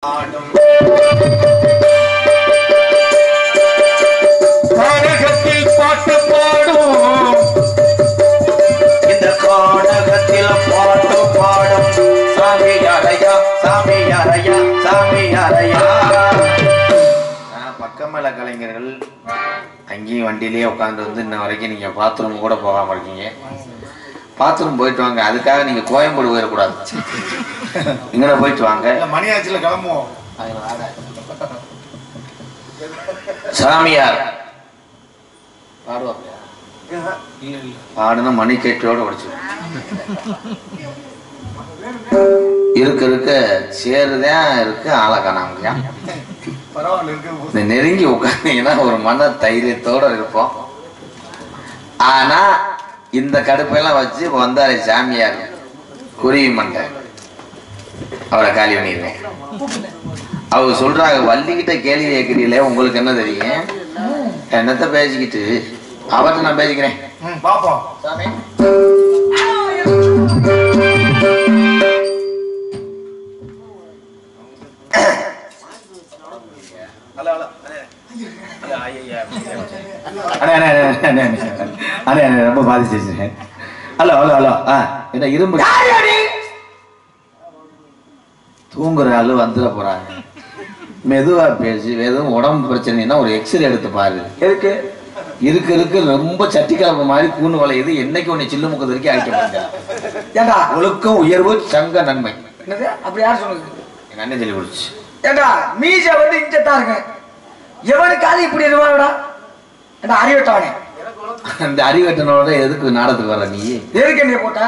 கானகத்தில் பாட்டு பாடும் இந்த கானகத்தில் பாட்டு பாடும் சாமி யாரையா சாமி யாரையா சாமி யாரையா. பக்கமேல கலைஞர்கள் அங்கேயும் வண்டியிலேயே உட்காந்து வந்து இன்ன வரைக்கும் நீங்க பாத்ரூம் கூட போகாம இருக்கீங்க. பாத்ரூம் போயிட்டு வாங்க, அதுக்காக நீங்க கோயம்பேடு போயிடக்கூடாது. இங்கே போயிட்டு வாங்க, மணியாச்சில கிளம்புவோம். சாமியார் பாடுனா மணி கேட்டோட உடைச்சு இருக்க இருக்க சேருதான் இருக்கு ஆளை காணாமலையா. நெருங்கி உட்காந்தீங்கன்னா ஒரு மன தைரியத்தோட இருப்போம். ஆனா இந்த கடுப்பெல்லாம் வச்சு வந்தாரு சாமியார் குருவி மண்டை, அவரை காலி பண்ணிடுவேன். அவங்க சொல்றாங்க, வள்ளிக்கிட்ட கேள்வி கேட்கிறீங்களே, உங்களுக்கு என்ன தெரியும்? என்னத்த பேசிக்கிட்டு அவர்கிட்ட நான் பேசிக்கிறேன். ரொம்ப பாதிச்சிருச்சு. ஹலோ ஹலோ ஹலோ, என்ன இரும்பு தூங்குற ஆளு வந்துட போறாங்க. மெதுவா பேசி, எதுவும் உடம்பு பிரச்சனைனா ஒரு எக்ஸ்ரே எடுத்து பாரு. எதுக்கு இருக்கு இருக்கு ரொம்ப சட்டி கிளம்ப மாதிரி கூண்டு வளையுது. என்னைக்கு உன்னை சில்லு முக்கது வரைக்கும் அழைக்க ஒழுக்கம் உயர்வு சங்க நன்மை. அப்படி யார் சொன்னது? எங்க அண்ணன் சொல்லி கொடுச்சு. ஏண்டா மீச வந்து இங்கத்தான் இருக்கு, எவனுக்காவது இப்படி இருவாடா அறிவட்டவனே. அந்த அறிவட்டனோட எதுக்கு நாடத்துக்கு வர நீ? எதுக்கு என்ன போட்ட?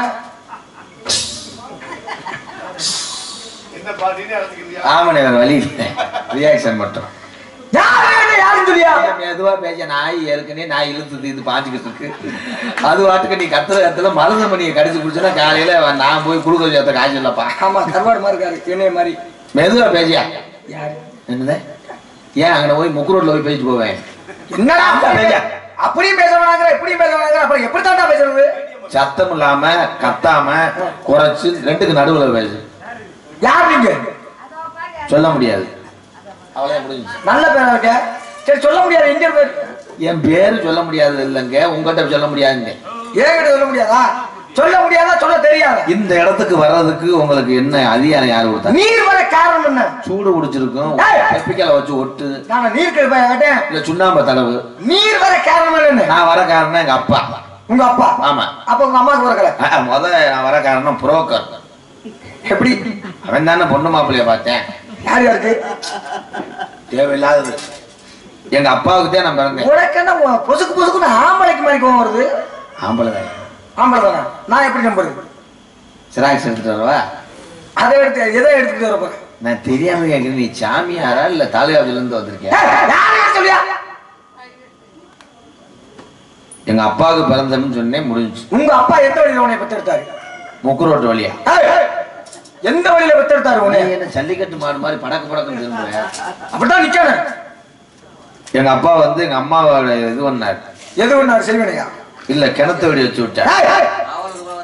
ஆமாண்ணே, வேற வழி இல்லை, ரியாக்ஷன் மட்டும். மெதுவா பேச நாய் ஏற்கனவே நாய் இழுத்து இது பாஞ்சுக்கிட்டு இருக்கு. அது வாட்டுக்கு நீ கத்துல மருத மணியை கடிச்சு குடிச்சா காலையில நான் போய் குடுக்க சேர்த்த காய்ச்சல் இல்லப்பா. ஆமா, கருவாடு மாதிரி இருக்காரு என்னைய மாதிரி. மெதுவா பேசியா? யாரு என்னது? ஏன் அங்க போய் முக்கு ரோட்ல போய் பேசிட்டு போவேன்? என்னடா அப்படியும் பேசுறாங்க, இப்படியும் பேசுறாங்க, அப்புறம் எப்படித்தாண்டா பேசுறது? சத்தம் இல்லாம கத்தாம குறைச்சு ரெண்டுக்கு நடுவுல பேசு. யார் நீங்க? சொல்ல முடியாது. நல்ல பேரா இருக்க. சரி சொல்ல முடியாது. எங்க பேர்? என் பேரு சொல்ல முடியாது இல்லைங்க, உங்ககிட்ட சொல்ல முடியாதுங்க. ஏங்கிட்ட சொல்ல முடியாதா? சொல்ல முடியாதா? சொல்ல தெரியாது. இந்த இடத்துக்கு வர்றதுக்கு உங்களுக்கு என்ன அதிகாரம் யாரு கொடுத்தா? நீர் வர காரணம் என்ன? சூடு குடிச்சிருக்கும், கெப்பிக்கல வச்சு ஒட்டு. நான் நீர் கேட்டேன், இல்ல சுண்ணாம்பு தடவு. நீர் வர காரணம் என்ன? நான் வர காரணம் எங்க அப்பா. உங்க அப்பா? ஆமா. அப்ப உங்க அம்மாவுக்கு வரக்கல? முத நான் வர காரணம் புரோக்கர். எப்படி? அவன் தானே பொண்ணு மாப்பிள்ளைய பார்த்தேன். யார் யாருக்கு? தேவையில்லாதது. எங்க அப்பாவுக்கு தான் நான் பிறந்தேன். உனக்கு என்ன பொசுக்கு பொசுக்குன்னு ஆம்பளைக்கு மாதிரி கோவம் வருது? ஆம்பளை தான். ஆம்பளை தானே, நான் எப்படி நம்புறது? சிராக்ஸ் எடுத்துட்டு வரவா? அதை எடுத்து எதை எடுத்துட்டு வரப்ப? நான் தெரியாம கேட்கிறேன், நீ சாமியாரா இல்ல தாலுகாவில இருந்து வந்திருக்கேன்? சொல்லியா? எங்க அப்பாவுக்கு பிறந்தன்னு சொன்னேன், முடிஞ்சு. உங்க அப்பா எந்த வழியில உன்னை பெற்றெடுத்தாரு? முக்கு ரோட்டு வழியா? எந்த வழியில பெற்றெடுத்தாரு உன்னை? என்ன ஜல்லிக்கட்டு மாடு மாதிரி படக்கு படக்குன்னு திரும்புவேன்? அப்படிதான் நிக்கணும். எங்க அப்பா வந்து எங்க அம்மாவோட இது பண்ணாரு. எது பண்ணாரு? செல்வனையா? இல்ல, கிணத்து வெடி வச்சு விட்டார்.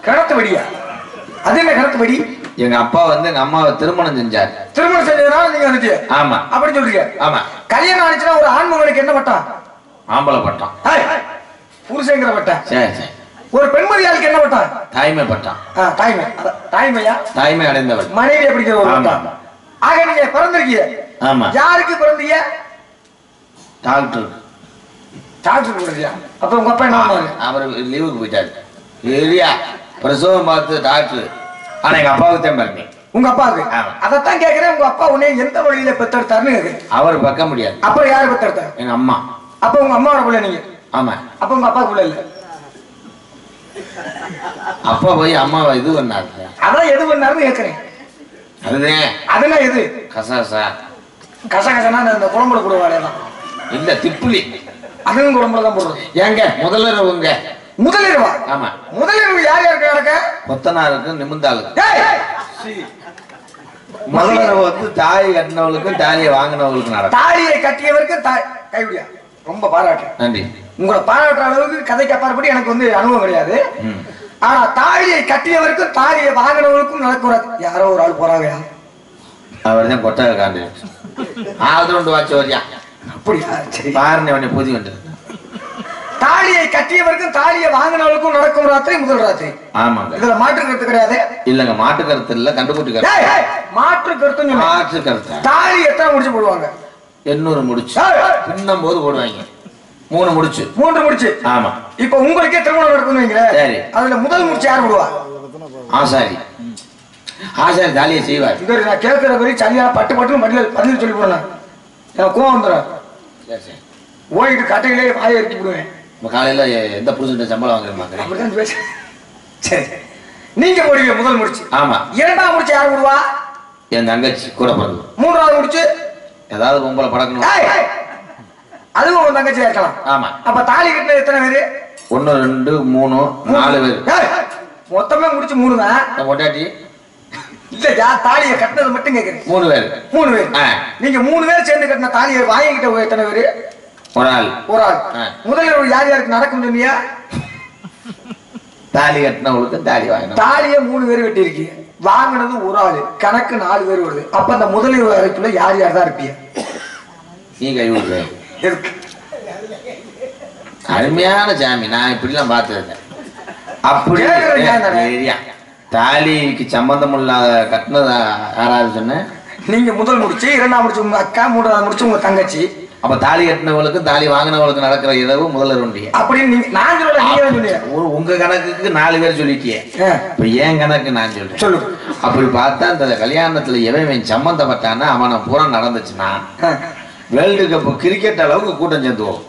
கிணத்து வெடியா? அது என்ன கிணத்து வெடி? எங்க அப்பா வந்து எங்க அம்மாவை திருமணம் செஞ்சார். திருமணம் செஞ்சதுனால நீங்க வந்துட்டு? ஆமா. அப்படி சொல்றீங்க? ஆமா. கல்யாணம் ஆனிச்சுன்னா ஒரு ஆண்மகனுக்கு என்ன பட்டம்? ஆம்பளை பட்டம். புருஷங்கிற பட்டம். சரி சரி. ஒரு பெண்மதியாளுக்கு என்ன பட்டம்? தாய்மை பட்டம். தாய்மை. தாய்மையா? தாய்மை அடைந்தவள். மனைவி அப்படிங்கிற ஒரு பட்டம். ஆக நீங்க பிறந்திருக்கீங்க. ஆமா. யாருக்கு பிறந்தீங்க? டாக்டர். டாக்டர் பிறந்தியா? அப்ப உங்க அப்பா என்ன பண்ணாரு? அவர் லீவுக்கு போயிட்டாரு. ஏரியா பிரசவம் பார்த்து டாக்டர். ஆனா எங்க அப்பாவுக்கு தான் பிறந்தேன். உங்க அப்பாவுக்கு? அதைத்தான் கேட்கிறேன். உங்க அப்பா உன்னை எந்த வழியில பெத்தெடுத்தாருன்னு கேட்கிறேன். அவர் பக்க முடியாது. அப்புறம் யாரு பெத்தெடுத்தாரு? எங்க அம்மா. அப்ப உங்க அம்மாவோட பிள்ளை நீங்க? ஆமா. அப்ப உங்க அப்பாவுக்கு பிள்ளை இல்ல? அப்பா போய் அம்மாவை இது பண்ணாரு. அதான் எது பண்ணாருன்னு கேட்கிறேன். அதுதான். அதெல்லாம் எது? கசகசா. கசகசனா இந்த குழம்புல போடுவாங்க. இல்ல, திப்புளி. அதுவும் குழம்புல தான் போடுறது. ஏங்க முதலிரவுங்க. முதலிரவா? ஆமா. முதலிரவு யார் யாருக்கு நடக்க? கொத்தனாருக்கு நிமிந்தாளுக்கு. முதலிரவு வந்து தாலி கட்டினவளுக்கும் தாலியை வாங்கினவளுக்கும் நடக்கும். தாலியை கட்டியவருக்கு கைவிடியா? ரொம்ப பாராட்டு. நன்றி. உங்களை பாராட்டுற அளவுக்கு கதைக்கு அப்பாற்பட்டு எனக்கு வந்து அனுபவம் கிடையாது. ஆனா தாலியை கட்டியவருக்கும் தாலியை வாங்கினவருக்கும் நடக்கூடாது. யாரோ ஒரு ஆள் போறாங்க. அவர் தான் கொட்டகை காண்டு ஆதரவு வாட்சி வரியா அப்படியா? சரி. பாருங்க உடனே புதி வந்து தாலியை கட்டியவருக்கும் தாலியை வாங்கினவருக்கும் நடக்கும் ராத்திரி முதல் ராத்திரி. ஆமாங்க. இதுல மாற்று கருத்து கிடையாது. இல்லங்க மாட்டு கருத்து இல்ல கண்டுபிடி கருத்து. மாற்று கருத்து மாற்று கருத்து. தாலி எத்தனை முடிச்சு போடுவாங்க? 800 முடிச்சு பின்னும் போது போடுவாங்க. 3 முடிச்சு. 3 முடிச்சு. ஆமா. இப்ப உங்களுக்கே திருமணம் நடக்குன்னு வைங்களேன். சரி. அதுல முதல் முடிச்சு யார் போடுவா? ஆசாரி. ஆசாரி தாலியை செய்வார். இது நான் கேட்கிற வரை சரியா பட்டு பட்டுன்னு பதில் சொல்லி போடுறேன். எனக்கு கோவம் வந்துடும். சரி சரி. ஓடிட்டு கட்டையிலே வாயை இறக்கி விடுவேன். காலையில எந்த புருஷன் சம்பளம் வாங்குறீங்க? அப்படிதான் பேச. சரி. நீங்க போடுவீங்க முதல் முடிச்சு. ஆமா. இரண்டாவது முடிச்சு யார் போடுவா? என் தங்கச்சி கூட பிறகு. மூன்றாவது முடிச்சு ஏதாவது உங்களை படக்கணும். அதுவும் உங்க தங்கச்சி இருக்கலாம். ஆமா. அப்ப தாலி கட்டின எத்தனை பேரு? 1 2 3 4 பேர். மொத்தமே முடிச்சு 3 தான். பொண்டாட்டி இல்ல தாலியை கட்டினது மட்டும் கேக்குறேன். 3 பேர். 3 பேர். நீங்க 3 பேர் சேர்ந்து கட்டின தாலியை வாங்கிக்கிட்ட எத்தனை பேரு? ஒரு ஆள். முதல்ல யார் யாருக்கு நடக்கும் சொன்னியா? தாலி கட்டினவங்களுக்கு தாலி வாங்கணும். தாலியை 3 பேர் கட்டி இருக்கீங்க, வாங்கினது ஒரு ஆளு, கணக்கு 4 பேர் வருது. அப்ப அந்த முதலில் வரைக்குள்ள யார் யார் தான் இருப்பீங்க? நீ கை விடுற. அருமையான சாமி, நான் இப்படிலாம் பார்த்துருக்கேன். அப்படி தாலிக்கு சம்பந்தம் இல்லாத கட்டினது யாராவது சொன்ன? நீங்க முதல் முடிச்சு, இரண்டாம் முடிச்சு உங்க அக்கா, மூன்றாவது முடிச்சு உங்க தங்கச்சி. அப்ப தாலி கட்டினவங்களுக்கு தாலி வாங்கினவங்களுக்கு நடக்கிற இரவு முதல்ல ஒன்றிய அப்படின்னு நான் சொல்ல. நீங்க சொன்னீங்க உங்க கணக்குக்கு 4 பேர் சொல்லிட்டியே. இப்ப ஏன் கணக்கு நான் சொல்றேன் சொல்லு. அப்படி பார்த்தா இந்த கல்யாணத்துல எவன் சம்பந்தப்பட்டானா அவனை பூரா நடந்துச்சுன்னா வேர்ல்டு கப் கிரிக்கெட் அளவுக்கு கூட்டம் சேர்ந்துவோம்.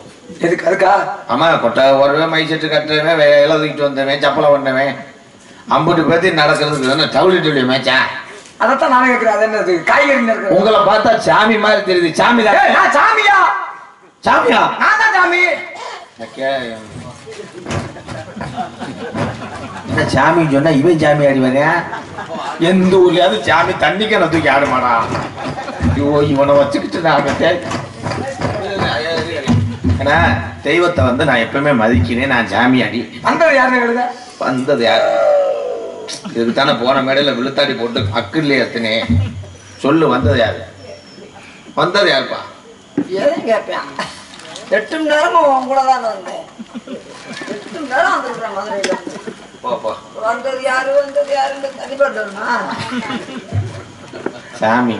எதுக்கு? அதுக்கா? ஆமா. கொட்டை ஓடுவேன், மை செட்டு கட்டுறவன், எழுதிக்கிட்டு வந்தவன், சப்பலை பண்ணவன், 50 பேர்த்து நடக்கிறதுக்கு டவுலி மேட்சா? அதான் நானே கேட்கிறேன். அது என்னது? காய்கறி. உங்களை பார்த்தா சாமி மாதிரி தெரியுது. சாமி தான். சாமியா? சாமியா? நான் தான் சாமி. என்ன சாமின்னு சொன்னா இவன் சாமி ஆடிவாங்க. எந்த ஊர்லயாவது சாமி தண்ணிக்கு நான் தூக்கி ஆடுமாடா? ஐயோ, இவனை வச்சுக்கிட்டு நான் ஏன்னா தெய்வத்தை வந்து நான் எப்பவுமே மதிக்கிறேன். நான் சாமியாடி. வந்தது யாருன்னு? வந்தது யாரு? இதுதானே போன மேடையில விழுத்தாடி போட்டு அக்குள்ளே எத்தனே சொல்லு. வந்தது யாரு? வந்தது யாருப்பா? ஏன் கேட்பேன்? 8 மணி நேரமும் உன் கூட தான் வந்தேன். 8 மணி நேரம் வந்துருக்குறேன் மதுரையில. வந்தது யாரு வந்தது யாருன்னு தனிப்பட்டா? சாமி.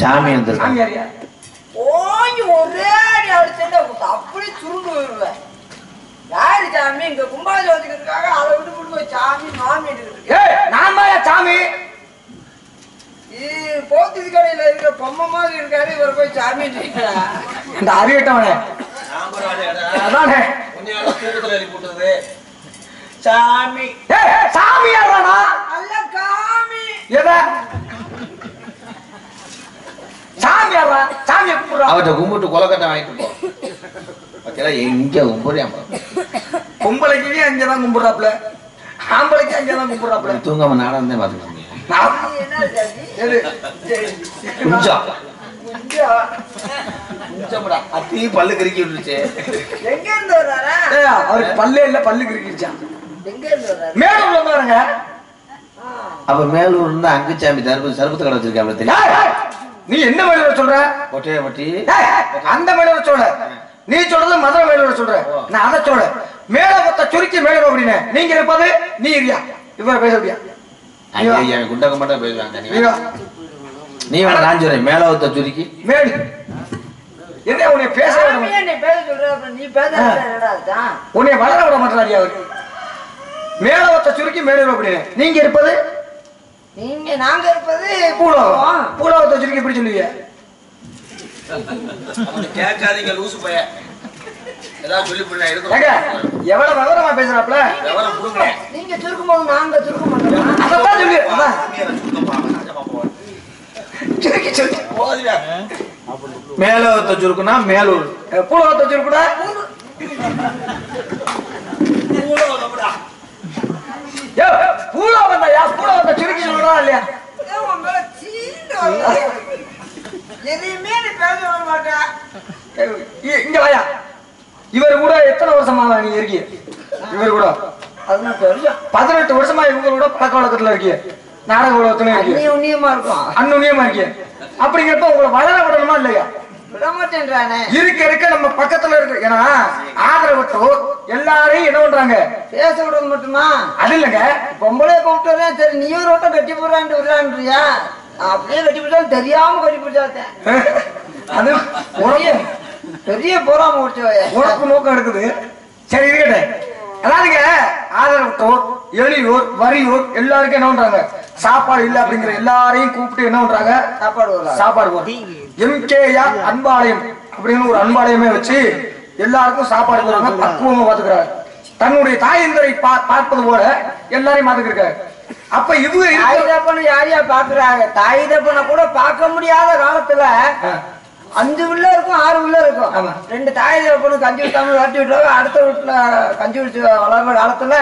சாமி வந்துருக்காங்க. ஓய் ஒரே அடி அடிச்சேன், அப்படி சுருண்டு போயிடுவேன். யாரு சாமி? இங்க கும்பாஜோதிக்கிறதுக்காக அதை விட்டு போய் சாமி மாமி நான் சாமி. போத்திது கடையில இருக்கிற பொம்மை மாதிரி இருக்காரு, இவர் போய் சாமி இந்த அறியட்டவனே அதானே சாமி. சாமி யாரானா? அல்ல காமி. எதா சாமி யாரா? சாமியை கும்பிடுறா. அவர்கிட்ட கும்பிட்டு கொலக்கட்டை வாங்கிட்டு போ. எங்க கும்பிடுறியா? பொம்பளைக்கு அங்கதான் கும்பிடுறாப்ல, ஆம்பளைக்கு அங்கதான் கும்பிடுறாப்ல. தூங்காம நானும் தான் பாத்துக்க பல்லு கறிக்கி விட்டுருச்சு. எங்க இருந்து வர்றாரா? அவருக்கு பல்லே இல்ல, பல்லு கிரிக்கிடுச்சான். எங்க இருந்து வர்றாரு? மேலூர்ல இருந்து வரங்க. அப்ப மேலூர் இருந்து அங்குச்சாமி சருப்பத்து கடை வச்சிருக்காப்ல. தெரியும்? நீ என்ன மேலூர் சொல்ற? ஒட்டையை பட்டி அந்த மேலூர் சொல்ற. நீ சொல்றது மதுரை மேலூர் சொல்ற. நான் அதை சொல்ற. மேலத்தை சுருக்கி மேலூர் அப்படின்னு நீங்க இருப்பது நீ இல்லையா? இவர பேசுறியா? குண்டக்க மட்டும் பேசுவாங்க. நீ வேணா நான் சொல்றேன். மேலத்தை சுருக்கி மேலு என்ன உன்னை பேச நீ பேச சொல்ற. நீ பேச உன்னை வளர விட மாட்டாரியா? அவரு மேலத்தை சுருக்கி மேலூர் அப்படின்னு நீங்க இருப்பது நீங்க நாங்க இருப்பது பூலோகம். பூலோகத்தை சுருக்கி எப்படி சொல்லுவீங்க? கேட்காதீங்க லூசு பைய. ஏதாவது சொல்லி புள்ள எடுத்து எவ்வளவு விவரமா பேசுறாப்ல. நீங்க சுருக்கும் போது நாங்க சுருக்க மாட்டோம். அதான் சொல்லு. மேலோகத்தை சுருக்குனா மேலூர், பூலோகத்தை சுருக்குனா பூலோகம் தான். பூலோகத்தை சுருக்கி சொல்றா இல்லையா? எதையுமே நீ பேச மாட்டேன். இங்க வாயா. இவர் கூட எத்தனை வருஷமா நீ இருக்கீங்க? இவர் கூட 18 வருஷமா இவங்க கூட பழக்க வழக்கத்துல இருக்கீங்க. நாடக உலகத்துல உண்ணியமா இருக்கும். அந்நுண்ணியமா இருக்கு. அப்படிங்கிறப்ப உங்களை வளர விடணுமா இல்லையா? விட மாட்டேன்றானே. இருக்க நம்ம பக்கத்துல இருக்கு. ஏன்னா ஆதரவற்றோர் எல்லாரையும் என்ன பண்றாங்க? பேச விடுறது மட்டுமா? அது இல்லைங்க. பொம்பளை கூப்பிட்டு சரி நீ ஒரு ஓட்டம் கட்டி போடுறான்ட்டு விடுறான்றியா? அப்படியே கட்டி பிடிச்சாலும் தெரியாம கட்டி பிடிச்சாத்தேன். அது பெரிய போறாம முடிச்சு உனக்கு நோக்கம் இருக்குது. சரி இருக்கட்டும். அதாவதுங்க ஆதரவற்றோர் எளியோர் வறியோர் எல்லாருக்கும் என்ன பண்றாங்க? சாப்பாடு இல்ல அப்படிங்கிற எல்லாரையும் கூப்பிட்டு என்ன பண்றாங்க? சாப்பாடு போடுறாங்க. MKR அன்பாலயம் அப்படின்னு ஒரு அன்பாலயமே வச்சு எல்லாருக்கும் சாப்பாடு போடுறாங்க. பக்குவமா பாத்துக்கிறாரு. தன்னுடைய தாயந்தரை பார்ப்பது போல எல்லாரையும் பாத்துக்கிறாரு. அப்ப இவங்க தாய் தப்பனை யாரையா பாக்குறாங்க? தாய் தப்பனை கூட பார்க்க முடியாத காலத்துல 5 உள்ள இருக்கும் 6 உள்ள இருக்கும். 2 தாய் தப்பனுக்கு கஞ்சி விட்டாம விரட்டி விட்டுருவாங்க. அடுத்த வீட்டுல கஞ்சி விட்டு வளர்ற காலத்துல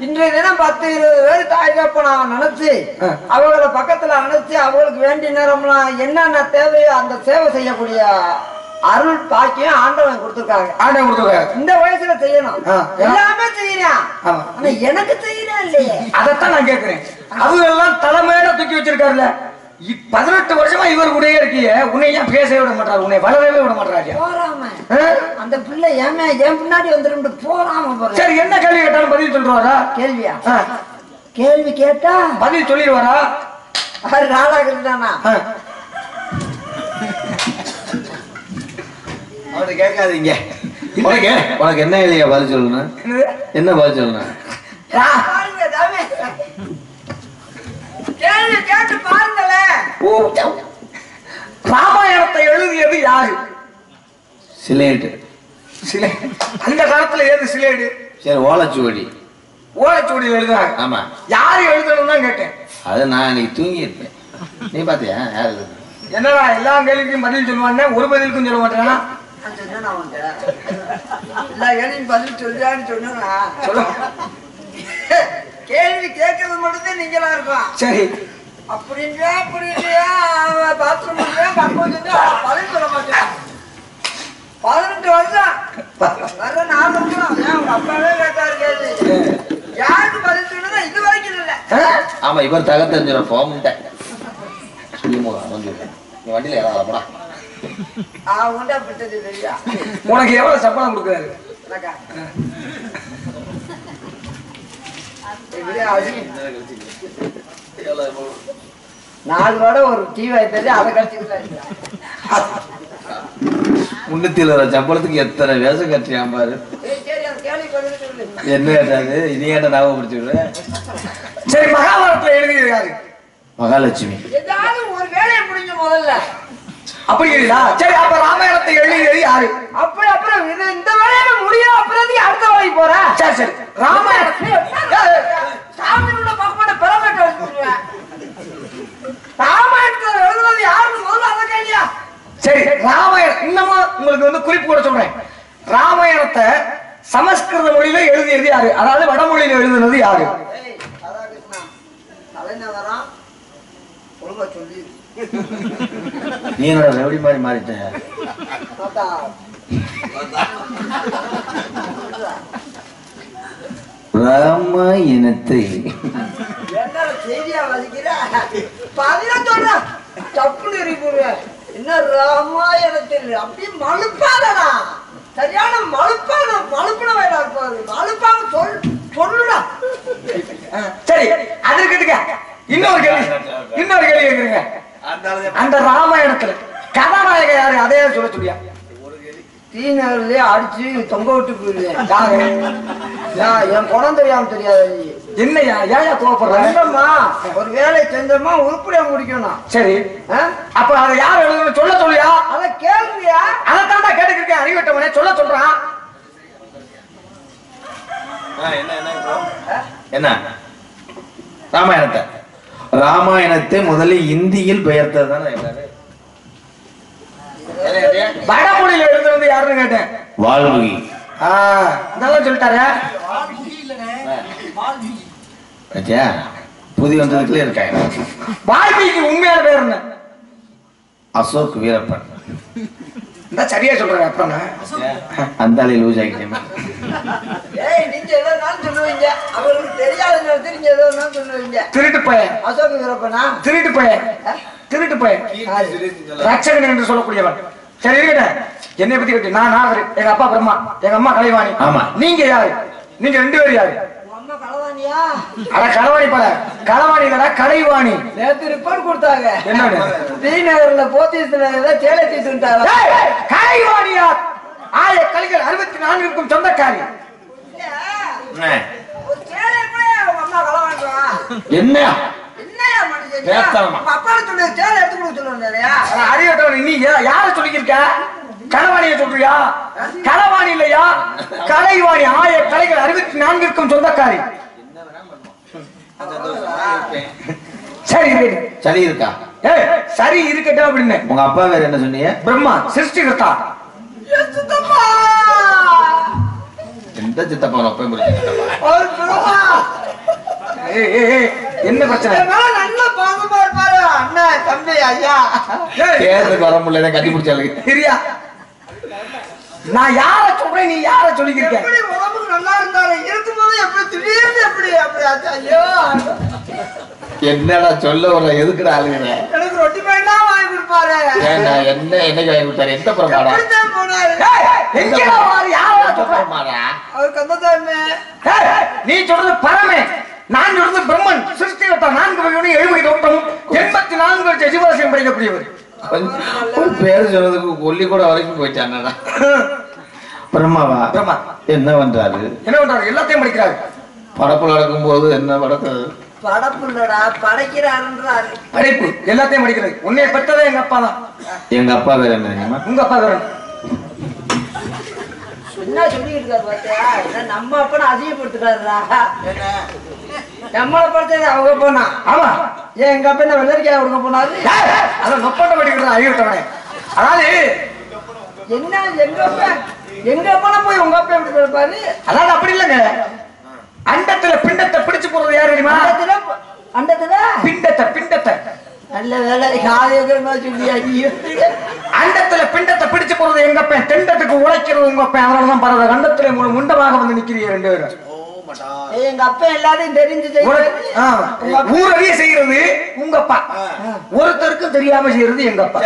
இன்றைய தினம் 10-20 பேர் தாய் தப்பனை நினைச்சு அவங்கள பக்கத்துல அணைச்சு அவங்களுக்கு வேண்டிய நேரம்லாம் என்னென்ன தேவையோ அந்த சேவை செய்யக்கூடிய அருள் பாக்கியம் ஆண்டவன் கொடுத்துருக்காங்க. ஆண்டவன் கொடுத்துருக்காங்க. இந்த வயசுல செய்யணும். எல்லாமே செய்யறேன். ஆனா எனக்கு செய்யறேன் இல்லையே. அதைத்தான் நான் கேட்கிறேன். அவங்க எல்லாம் தலைமையில தூக்கி வச்சிருக்காருல்ல. 18 வருஷமா இவர் கூடயே இருக்கீங்க. உன்னை ஏன் பேசவே விட மாட்டாரு? உன்னை வளரவே விட மாட்டாரு? போறாம அந்த பிள்ளை ஏன் பின்னாடி வந்துட்டு போறாம போற. சரி என்ன கேள்வி கேட்டாலும் பதில் சொல்லுவாரா? கேள்வியா? கேள்வி கேட்டா பதில் சொல்லிடுவாரா? அது ராதாகிருஷ்ணனா? அவரு கேட்காதீங்க. உனக்கு என்ன இல்லையா பதில் சொல்லணும்? என்ன பதில் சொல்லணும்? கேள்வி கேட்டு பாருங்களேன். ராமாயணத்தை எழுதியது யாரு? சிலேடு. அந்த காலத்துல ஏது சிலேடு? சரி ஓலைச்சுவடி. ஓலைச்சுவடி எழுதுறாங்க. ஆமா. யாரு எழுதணும் தான் கேட்டேன். அது நான் நீ தூங்கி இருப்பேன். நீ பாத்தியா? யாரு? என்னடா எல்லா கேள்விக்கும் பதில் சொல்லுவானே ஒரு பதிலுக்கும் சொல்ல மாட்டேன்னா? எல்லா கேள்வியும் பதில் சொல்றான்னு சொன்னா சொல்ல. கேள்வி கேட்கறது மட்டும்தான் நீங்களா இருக்கும். சரி அப்படின்றியா பாத்ரூம் பதில் சொல்ல மாட்டேன். 18 வருஷம் வர 4 வருஷம் உங்க அப்பாவே கேட்டாரு கேள்வி. யாருக்கு பதில் சொன்னதா இது வரைக்கும் இல்ல. ஆமா இவர் தகத்தஞ்சிடும் போக சொல்லி நீ வண்டியில ஏதாவது போடா. உண்டா பிட்டது தெரியா? உனக்கு எவ்வளவு சம்பளம் கொடுக்குறாரு? 4 வடை ஒரு டீ வாய்த்தது அதை கழிச்சுக்கிட்டாரு. 370 சம்பளத்துக்கு எத்தனை வேஷம் கட்டியான் பாரு. என்ன கேட்டாது? இனி கேட்ட ஞாபகம் பிடிச்சுடுறேன். சரி மகாபாரதத்தை எழுதியிருக்காரு மகாலட்சுமி. ஏதாவது ஒரு வேலையை முடிஞ்ச முதல்ல அப்படிங்களா? சரி அப்ப ராமாயணத்தை எழுதியது யாரு? அப்புறம் இந்த வேலையை முடியும். அப்புறம் அடுத்த வேலைக்கு போற. சரி சரி ராமாயணத்தை சாமியோட பக்கமான பெறமேட்ட வச்சுருவேன். ராமாயணத்தை எழுதுவது யாருன்னு முதல்ல அதை கேள்வியா? சரி ராமாயணம் இன்னமும் உங்களுக்கு வந்து குறிப்பு கூட சொல்றேன். ராமாயணத்தை சமஸ்கிருத மொழியில எழுதியது யாரு? அதாவது வடமொழியில எழுதுனது யாரு? தலைநகரம் ஒழுங்கா சொல்லி நீ என்னோட ரெவடி மாதிரி மாறிட்ட. ராமாயணத்தை செய்தியா வலிக்கிற 18 தப்பு நெறிப்புடுவேன். என்ன ராமாயணத்தில் அப்படியே மழுப்பாதடா. சரியான மழுப்பின வேடா இருப்பாரு. மழுப்பாங்க சொல்லுடா. சரி அது இருக்கட்டுங்க. இன்னொரு கேள்வி கேக்குறீங்க. அந்த ராமாயணத்துல கதாநாயக யாரு? அதே சொல்ல சொல்லியா? தீனர்லயே அடிச்சு தொங்க விட்டு போயிருவேன். என் குணம் தெரியாம தெரியாது. என்னையா ஏயா கோவப்படுறா? ஒரு வேலை செஞ்சோமா உருப்படியா முடிக்கணும். சரி அப்ப அதை யார் எழுதணும் சொல்ல சொல்லியா? அத கேள்வியா? அதைத்தான் கேட்டுக்கிருக்கேன். அறிவிட்டவனே சொல்ல சொல்றான். என்ன ராமாயணத்தை முதலில் இந்தியில் பெயர்த்ததுதானே. வடமொழியில எழுதுறது யாருன்னு கேட்டேன். வால்மீகி. இதெல்லாம் சொல்லிட்டாரு. புதி வந்ததுக்குள்ளே இருக்காங்க. வால்மீகி உண்மையான பேர் என்ன? அசோக் வீரப்பன். சரியா சொல்றேன். அப்புறம் அந்த லூஸ் ஆகிட்டேன். நீங்க எல்லாம் சொல்லுவீங்க அவருக்கு தெரியாதுன்னு எடுத்து நீங்க ஏதோ ஒண்ணு சொல்லுவீங்க. திருட்டு பையன், அசோக வீரப்பனா? திருட்டு பையன், திருட்டு பையன், ரட்சகன் என்று சொல்லக்கூடியவன். சரி இருக்கட்டும், என்னை பத்தி கேட்டு நான் நாகர், எங்க அப்பா பிரம்மா, எங்க அம்மா கலைவாணி. ஆமா. நீங்க யாரு? நீங்க 2 பேரும் யாரு? உங்க அம்மா களவாணியா? அட களவாணி பல, களவாணி இல்லடா கலைவாணி. நேத்து ரிப்போர்ட் கொடுத்தாங்க. என்னன்னு? ஸ்ரீநகர்ல போத்தீஸ்ல சேலை தீட்டுட்டாங்க. கலைவாணியா? ஆய கலைகள் 64க்கும் சொந்தக்காரி. ஒரு சேலை கூட உங்க அம்மா களவாண்டுவா? என்ன என்னையா மனுஷன்? பேசாம. உங்க அப்பா சொல்லி சேலை எடுத்து கொடுக்க சொல்லுவாங்க. அறியட்டவன் நீ யார சொல்லிருக்க? களவாணியை சொல்றியா? களவாணி இல்லையா, கலைவாணி. ஆய கலைகள் 64க்கும் சொந்தக்காரி. சரி சரி இருக்கா? சரி இருக்கட்டும் அப்படின்னு. உங்க அப்பா வேற என்ன சொன்னீங்க? பிரம்மா சிருஷ்டிகர்த்தா. எந்த சித்தப்பா அப்பா முடிச்சு ஒரு பிரம்மா. என்ன பிரச்சனை? நல்ல பாசமா இருப்பாரு அண்ணன் தம்பி ஐயா. கேரளுக்கு வர முடியல, கட்டி பிடிச்சாலு. சரியா? நான் யார சொல்றேன், நீ யார சொல்லிக்கிற? எப்படி உடம்புக்கு நல்லா இருந்தாரு, இருக்கும்போது எப்படி திடீர்னு எப்படி அப்படி ஆச்சு? ஐயோ, என்னடா சொல்ல வர, எதுக்குடா ஆளுங்க? எனக்கு ரொட்டி பையன் வாங்கி கொடுப்பாரு. ஏண்டா என்ன என்னைக்கு வாங்கி கொடுத்தாரு? எந்த புறமாடா? எப்படித்தான் போனாரு? எங்கடா வாரு? யாரா சொல்ற? புறமாடா? அவர் கந்ததாமே. நீ சொல்றது பரமே, நான் சொல்றது பிரம்மன் சிருஷ்டிகர்த்தா. 4 வகையோடு 70 தோட்டம் 84 வருஷம் ஜீவராசியம் படைக்கக்கூடியவர். ஒரு பேர் சொன்னதுக்கு கொல்லி கூட வரைக்கும் போயிட்டானடா. பிரம்மாவா? பிரம்மா என்ன பண்றாரு? என்ன பண்றாரு? எல்லாத்தையும் படிக்கிறாரு. படப்புல நடக்கும் போது என்ன படக்குது? படப்புள்ளடா, படைக்கிறாருன்றாரு. படைப்பு எல்லாத்தையும் படிக்கிறது. உன்னைய பெற்றதே எங்க அப்பா தான். எங்க அப்பா வேற என்ன தெரியுமா? உங்க அப்பா வேற என்ன சொல்லிட்டு இருக்காரு பாத்தியா? நம்ம அப்பனை அதிகப்படுத்துறாருடா. நம்மளை படுத்தது அவங்க போனா. ஆமா, ஏன் எங்க அப்பா என்ன வெள்ளரிக்காய் கொடுக்க போனாரு? அதான் நொப்பட்ட படிக்கிறது ஐயத்தவனே. அதாவது என்ன எங்க அப்பா போய் உங்க அப்பா எப்படி இருப்பாரு? அதாவது அப்படி இல்லைங்க. அண்டத்துல பிண்டத்தை பிடிச்சு போறது யாரு தெரியுமா? அண்டத்துல பிண்டத்தை நல்ல வேலை காலையமா சொல்லி ஐயோ. அண்டத்துல பிண்டத்தை பிடிச்சு போறது எங்க அப்பன், தெண்டத்துக்கு உழைக்கிறது உங்க அப்பன். அதனாலதான் பரவாயில்ல, அண்டத்துல முண்டமாக வந்து நிக்கிறீங்க 2 பேரும். எங்க அப்பா எல்லாத்தையும் தெரிஞ்சு ஊரறிய செய்யறது உங்க அப்பா, ஒருத்தருக்கும் தெரியாம செய்யறது எங்க அப்பா.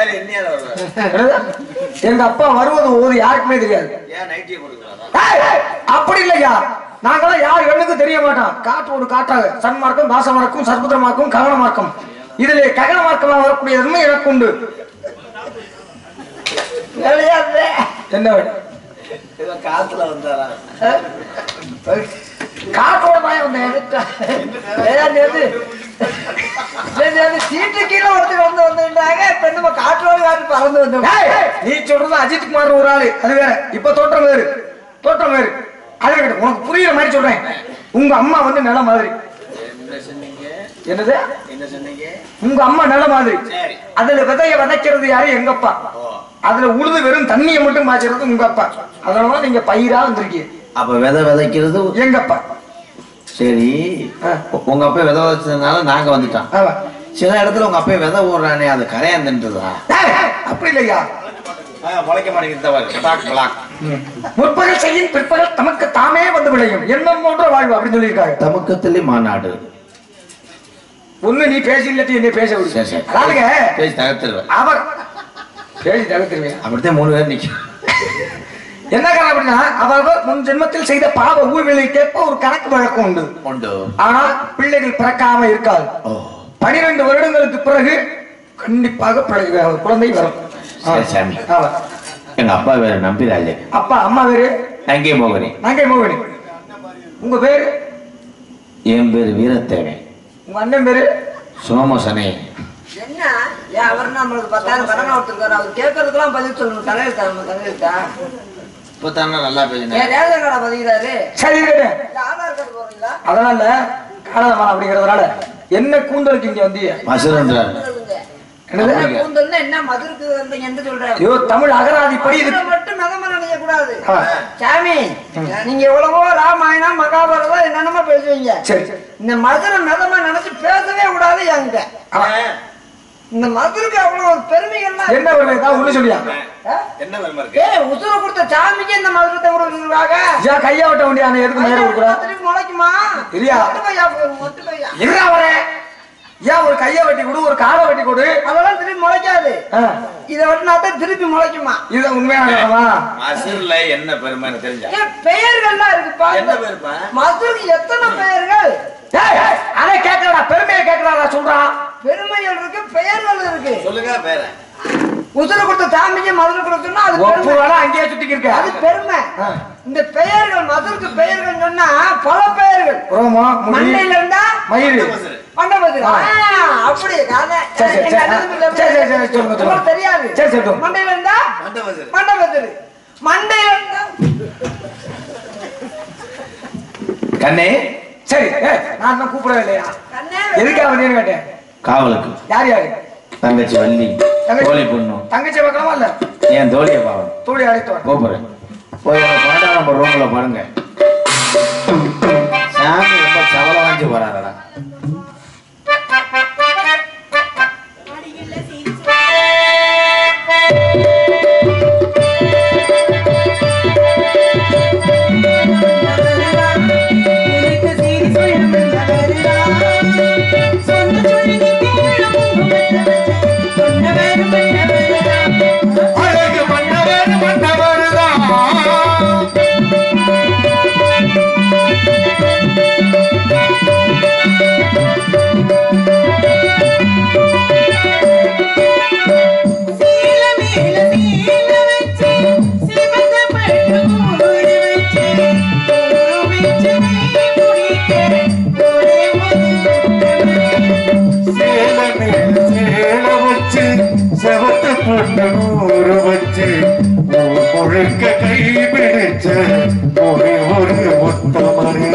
எங்க அப்பா வருவது ஒரு யாருக்குமே தெரியாது. அப்படி இல்லையா? நாங்களாம் யார் எண்ணுக்கும் தெரிய மாட்டோம். காற்றோடு காற்றாக சன்மார்க்கம், தாசமார்க்கம், சர்புத்திரமார்க்கம், ககனமார்க்கம். இதுல ககனமார்க்கமா வரக்கூடிய தன்மை எனக்கு உண்டு. என்ன காத்துல வந்தாரா? காற்றோட தான் வந்தேன். சீட்டு கீழே ஒருத்தர் வந்துட்டாங்க. இப்ப நம்ம காற்றோடு காற்று பறந்து வந்தோம். நீ சொல்றது அஜித் குமார் ஒரு ஆளு, அது வேற. இப்ப தோற்றம் வேறு, தோற்றம் வேறு. அது உனக்கு புரியுற மாதிரி சொல்றேன். உங்க அம்மா வந்து நில மாதிரி. என்னது? உங்க அம்மா நில மாதிரி. அதுல விதைய விதைக்கிறது யாரு? எங்க அப்பா. அதுல உழுது வெறும் தண்ணியை மட்டும் பாய்ச்சறது உங்க அப்பா. அதனால நீங்க பயிரா வந்திருக்கீங்க. அப்ப விதை விதைக்கிறது எங்க அப்பா. சரி, உங்க அப்பா விதை விதைச்சதுனால நாங்க வந்துட்டோம். சில இடத்துல உங்க அப்பா விதை ஓடுறானே, அது கரையாந்துன்றதா? அப்படி இல்லையா? முளைக்க மாட்டேங்குது. முற்பகல் செய்யும் பிற்பகல் தமக்கு தாமே வந்து விளையும், எண்ணம் போன்ற வாழ்வு அப்படின்னு சொல்லியிருக்காங்க. தமக்கத்திலே மாநாடு. ஒண்ணு நீ பேசி இல்லாட்டி என்ன பேச விடு. அதாவதுங்க பேசி தகர்த்துருவேன். அவர் பேசி தகர்த்துருவேன். அப்படித்தான் 3 பேர் நிக்க. என்ன காரணம் அப்படின்னா, அவர்கள் முன் ஜென்மத்தில் செய்த பாவ ஊழ்வினைக்கேற்ப ஒரு கணக்கு வழக்கம் உண்டு. ஆனால் பிள்ளைகள் பிறக்காம இருக்காது. 12 வருடங்களுக்கு பிறகு கண்டிப்பாக குழந்தை வரும். சாமி, எங்க அப்பா வேற நம்பிராஜ. அப்பா அம்மா வேறு நங்கை மோகனி. நங்கை மோகனி. உங்க பேரு? என் பேரு வீரத்தேவன். உங்க அண்ணன் பேரு? சோமசனே. என்ன அவர் நம்மளுக்கு 10,000 கடன் கொடுத்துருக்காரு. அவர் கேட்கறதுக்கெல்லாம் பதில் சொல்லணும். தலையெழுத்தா இப்பதானே நல்லா பேசினேன். ரேஷன் கடை பதிக்கிறாரு. சரி, ஆதார் கார்டு போறீங்களா? அதனால காலதமான அப்படிங்கிறதுனால என்ன கூந்தலுக்கு இங்க வந்தீங்க? மசுரன்றார். என்ன மதுருக்கு என்று சொல்றாரு. தமிழ் அகராதிப்படி இது மட்டும் மிதமா நினைக்க கூடாது. சாமி, நீங்க எவ்வளவோ ராமாயணம் மகாபாரதம் என்னென்னமோ பேசுவீங்க. இந்த மதுரை மிதமா நினைச்சு பேசவே கூடாது. என்கிட்ட இந்த மதுருக்கு அவ்வளவு பெருமைகள்லாம் என்ன ஒண்ணு சொல்லியா? என்ன பெருமை இருக்கு? ஏய் உசுர கொடுத்த சாமிக்கு இந்த மதுரத்தை கொடுக்குறாங்க. ஏன் கையை வெட்ட வேண்டிய எதுக்கு மயிரை கொடுக்குறா? திருப்பி முளைக்குமா? இல்லையா? ஒட்டுக்கையா இருடா வரேன். ஏன் ஒரு கையை வெட்டி கொடு, ஒரு காலை வெட்டி கொடு. அதெல்லாம் திருப்பி முளைக்காது. இதை வெட்டினாத்தான் திருப்பி முளைக்குமா? இது உண்மையானவா? மசூர்ல என்ன பெருமைன்னு தெரிஞ்சா? பெயர்கள்லாம் இருக்குப்பா. என்ன பெருமை? மசூருக்கு எத்தனை பெயர்கள்? அதை கேட்கறா, பெருமையை கேட்கறா சொல்றான். பெருமைகள் இருக்கு, பெயர்கள் இருக்கு. சொல்லுங்க பேர. உசுர கொடுத்த சாமிக்கு மதுரை கொடுத்தோம்னா அது பெருமை. அங்கேயே சுத்திக்கு இருக்க. அது பெருமை. இந்த பெயர்கள் மதுருக்கு பெயர்கள் சொன்னா பல பெயர்கள். மண்டையில இருந்தா மயிறு, மண்டபத்தில் அப்படி தெரியாது. மண்டையில இருந்தா மண்டபத்தில், மண்டையில இருந்தா கண்ணே. சரி, நான் தான் கூப்பிடவே இல்லையா? எதுக்காக வந்தேன்னு கேட்டேன். காவலுக்கு. யார் யாரு? தங்கச்சி வள்ளி, தோழி பொண்ணு. தங்கச்சி பார்க்கலாமா இல்ல? ஏன் தோழிய பாவம். தோழி அழைத்து கூப்பிடுறேன். போய் பாண்டா நம்ம ரூம்ல பாருங்க. சாமி ரொம்ப சவல வாங்கி போறாரடா. முழுக்க கை பிடிச்ச ஒரே ஒரு முத்தமரே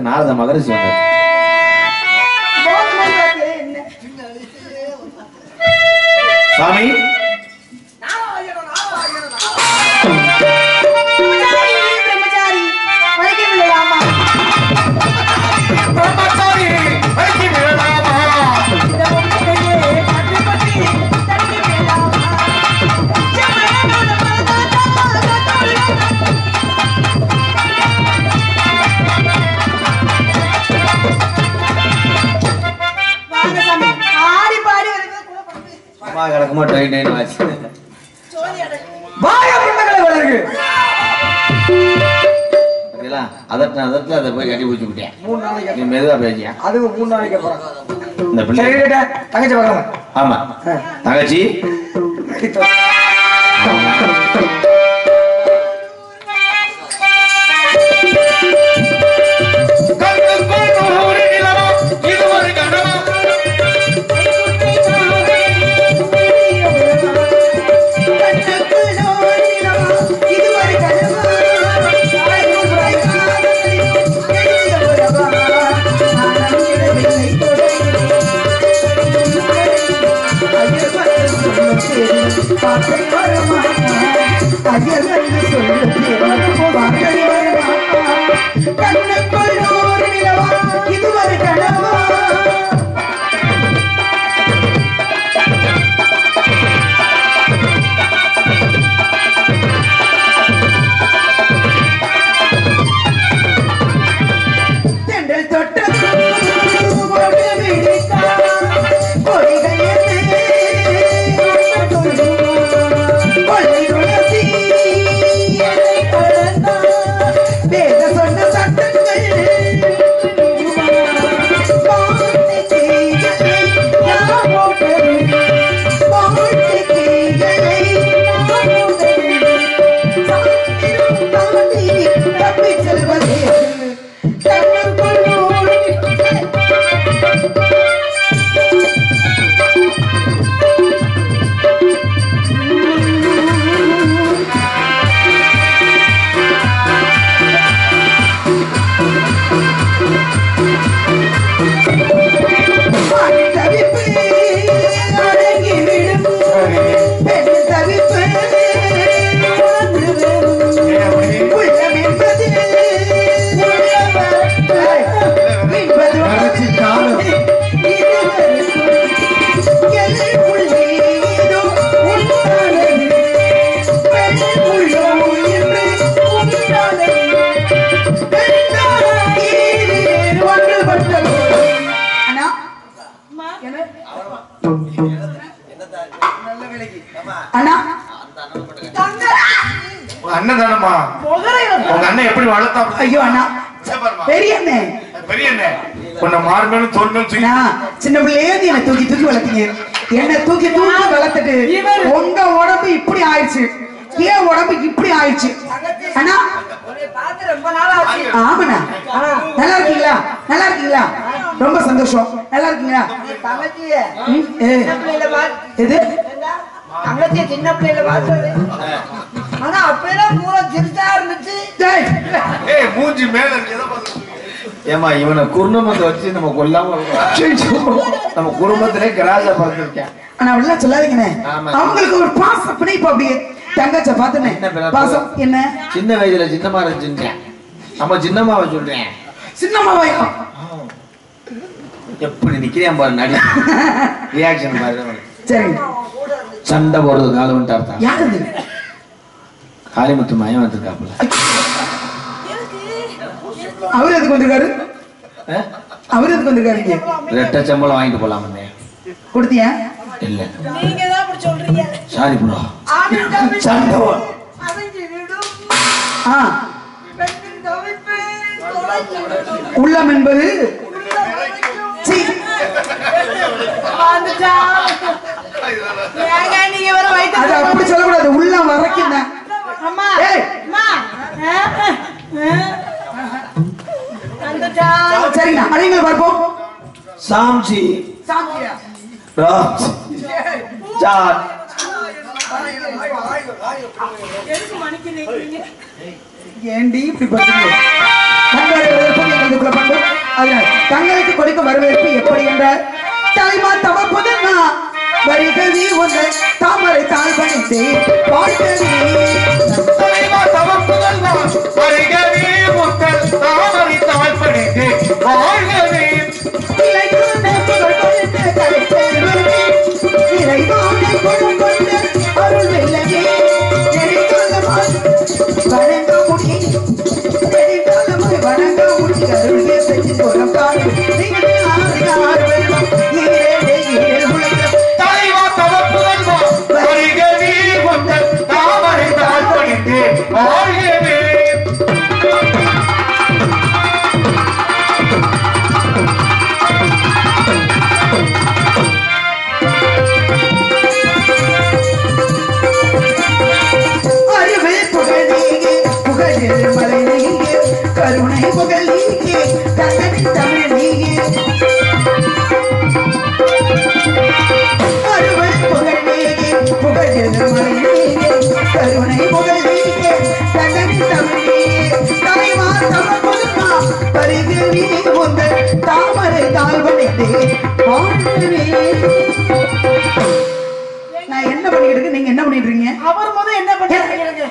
நாரத மகரிஷி வந்தார். சாமி கிடக்குமா ட்ரெயின் ட்ரெயின் வாட்சி அதட்டின அதட்டில் அதை போய் கட்டி பூச்சி விட்டேன். 3 நாளைக்கு நீ மெதுவா பேசியா? அது 3 நாளைக்கு அப்புறம் இந்த பிள்ளை தங்கச்சி பார்க்கலாம். ஆமா தங்கச்சி தப்பி செல்வதே கண்ணுக்குள் அண்ணன் தானம்மா உங்க அண்ணன் எப்படி வளர்த்தா? ஐயோ அண்ணா பெரிய அண்ணன் பெரிய அண்ணன் உன்னை மார்மேலும் தோல் மேலும் தூக்கி சின்ன பிள்ளையே என்ன தூக்கி தூக்கி வளர்த்தீங்க என்ன தூக்கி தூக்கி வளர்த்துட்டு உங்க உடம்பு இப்படி ஆயிடுச்சு ஏன் உடம்பு இப்படி ஆயிடுச்சு அண்ணா ஆமாண்ணா நல்லா இருக்கீங்களா நல்லா இருக்கீங்களா ரொம்ப சந்தோஷம் நல்லா இருக்கீங்களா எது தங்கச்சி சின்ன பிள்ளைல பார்த்தது ஆனா அப்பெல்லாம் பூரா சிரிச்சா இருந்துச்சு மூஞ்சி மேல ஏமா இவனை குருணமத்தை வச்சு நம்ம கொல்லாம நம்ம குடும்பத்திலே கிராசா பறந்துருக்கேன். ஆனா அப்படிலாம் சொல்லாதீங்கண்ணே. அவங்களுக்கு ஒரு பாசம் பிணைப்பு அப்படியே தங்கச்ச பாத்துனே பாசம் என்ன சின்ன வயசுல சின்னமா இருந்துச்சு. நம்ம சின்னம்மாவை சொல்றேன். சின்னம்மாவை எப்படி நிக்கிறேன் பாரு நடி ரியாக்ஷன் பாரு. சரி சண்டை போடுறது காலம் வந்துட்டா யாரு காளிமுத்து மயம் வந்திருக்காப்புல. அவரு எதுக்கு வந்திருக்காரு? அவரு எதுக்கு வந்திருக்காரு? ரெட்டை சம்பளம் வாங்கிட்டு போலாமே. கொடுத்தியா? இல்ல நீங்க தான் அப்படி சொல்றீங்க. Sorry bro. சண்டை உள்ளம் என்பது அது அப்படி சொல்லக்கூடாது. உள்ளம் வரைக்கும் தான். சரிண்ணா அதைங்களை பார்ப்போம். சாம்சி ஏண்டி இப்படி பண்றீங்க? தங்களுக்கு கொடுக்க வரவேற்பு எப்படி என்றால் தலைமா தவப்பதுன்னா வருகவி ஒன்று தாமரை தாழ் பணித்து வாழ்க்கவே தலைவா தவப்புதல்வா வருகவே முத்தல் தாமரை தாழ் பணித்து வாழ்கவே இறைவானை கொண்டு கரைத்தேருவே இறைவானை கொண்டு அருள் வெள்ளவே நெடுங்காலமாய் வணங்க முடி நெடுங்காலமாய் வணங்க முடி அருள்வே செஞ்சு தோறம் காடு தலைவா தவப்புதல்வா வருகவே முத்தல் தாமரை தாழ் பணித்து வாழ்கவே அறிவே புகழ் நீங்கே புகழ் மலை நீங்கே கருணை புகழ் நீங்கே கண்ணனின் தமிழ் நீங்கே அறிவே புகழ் நீங்கே புகழ் மலை நீங்கே கருணை புகழ் நீங்கே கண்ணனின் தமிழ் நீங்கே தலைவா தமக்குமா பரிகவி உங்கள் தாமரை தாழ்வனைத்தே வாழ்வே. நான் என்ன பண்ணிட்டு இருக்கேன்? நீங்க என்ன பண்ணிட்டு இருக்கீங்க? அவர் முதல் என்ன பண்ணிருக்கீங்க?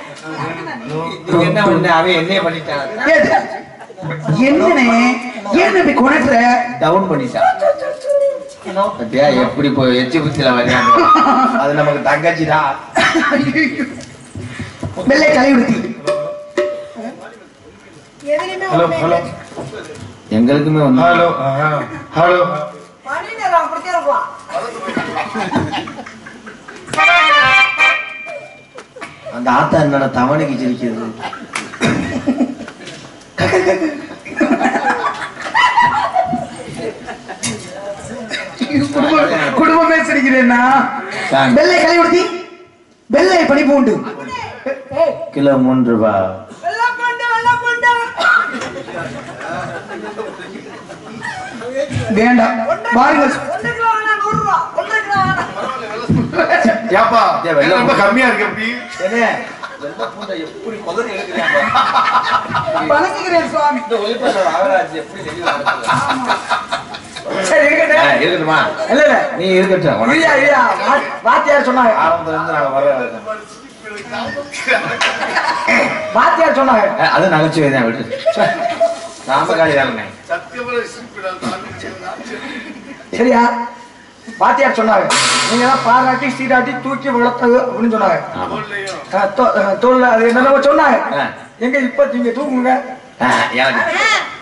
என்ன பண்ண அவன் என்னைய பண்ணிட்டான். என்னனே ஏன் இப்படி கொணற்ற? டவுன் பண்ணிட்டான். பத்தியா எப்படி போய் எச்சி புத்தில வரையாங்க. அது நமக்கு தங்கச்சி தான். வெள்ளை கலையுடுத்தி எதுலயுமே ஹலோ ஹலோ எங்களுக்குமே ஒண்ணு. ஹலோ ஹலோ பண்ணிட்டு அப்படியே இருப்பான். அந்த ஆத்தா என்னோட தவணைக்கு சிரிக்கிறது. குடும்பமே சிரிக்கிறேன்னா வெள்ளை கலையுடுத்தி வெள்ளை படிப்பு உண்டு. கிலோ 3 ரூபாய். வெள்ளப்பண்டு வெள்ளப்பண்டு வேண்டாம் பாருங்க. ஏப்பா ரொம்ப கம்மியா இருக்கு எப்படி எப்படி கொதறி எடுக்கிறாங்க வணங்குகிறேன் சுவாமி. இந்த ஒளிப்பட ஆவராஜ் எப்படி சரி இருக்கட்டும். இருக்கட்டுமா? இல்ல இல்ல நீ இருக்கட்டும். இல்லையா இல்லையா வாத்தியார் சொன்னாங்க. ஆரம்பத்துல இருந்து நாங்க வர வாத்தியார் சொன்னாங்க. அது நகைச்சுவை தான் விட்டு ராமகாளி தானே. சரியா வாத்தியார் சொன்னாங்க. நீங்க தான் பாராட்டி சீராட்டி தூக்கி வளர்த்தது அப்படின்னு சொன்னாங்க. தோல்ல அது என்னென்ன சொன்னாங்க. எங்க இப்ப நீங்க தூக்குங்க. எனக்கு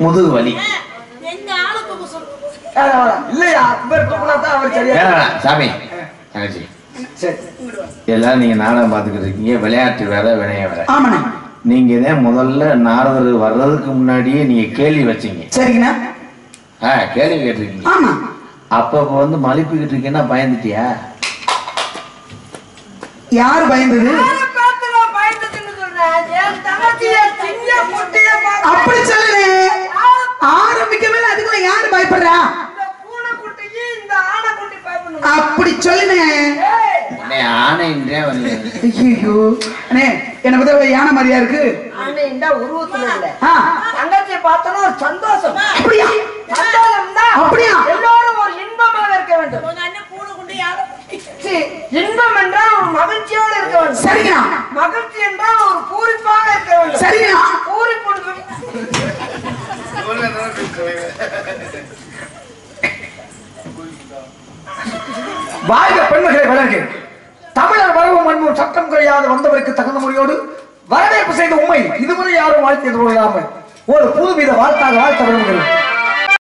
முதுகு வலி. இல்லையா இவர் தூக்குனா தான் அவர் சரியா. சாமி தங்கச்சி சரி எல்லாரும் நீங்க நாடகம் பார்த்துக்கிட்டு இருக்கீங்க. விளையாட்டு வேற வினைய வேற. ஆமாண்ணே. நீங்க தான் முதல்ல நாரதர் வர்றதுக்கு முன்னாடியே நீங்க கேள்வி வச்சீங்க. சரிங்கண்ணா. கேள்வி கேட்டிருக்கீங்க. ஆமா. அப்ப வந்து மலிப்புக்கிட்டு இருக்கீங்கன்னா பயந்துட்டியா? யாரு பயந்தது? அப்படி சொல்லுங்க. ஆரம்பிக்கவே அதுக்குள்ள யாரு பயப்படுறா? அப்படி சொல்லுங்க. ஆனைன்றே வந்து ஐயோ அண்ணே என்ன பத்தி யானை மாதிரியா இருக்கு? உருவத்துல இல்ல தங்கச்சியை பார்த்தோன்னா ஒரு சந்தோஷம். அப்படியா? சந்தோஷம் தான். அப்படியா? எல்லாரும் ஒரு இன்பமாக இருக்க வேண்டும். இன்பம் என்றால் ஒரு மகிழ்ச்சியோடு இருக்க வேண்டும். சரிங்களா? மகிழ்ச்சி என்றால் ஒரு பூரிப்பாக இருக்க வேண்டும். சரிங்களா? பூரிப்பு வாழ்க பெண்மகளை வளர்க. தமிழர் வரவும் அன்பும் சட்டம் கிடையாது வந்தவருக்கு தகுந்த முறையோடு வரவேற்பு செய்த உண்மை இதுவரை யாரும் வாழ்த்து எதிர்கொள்ளாமல் ஒரு புதுவித வாழ்த்தாக வாழ்த்த விரும்புகிறேன்.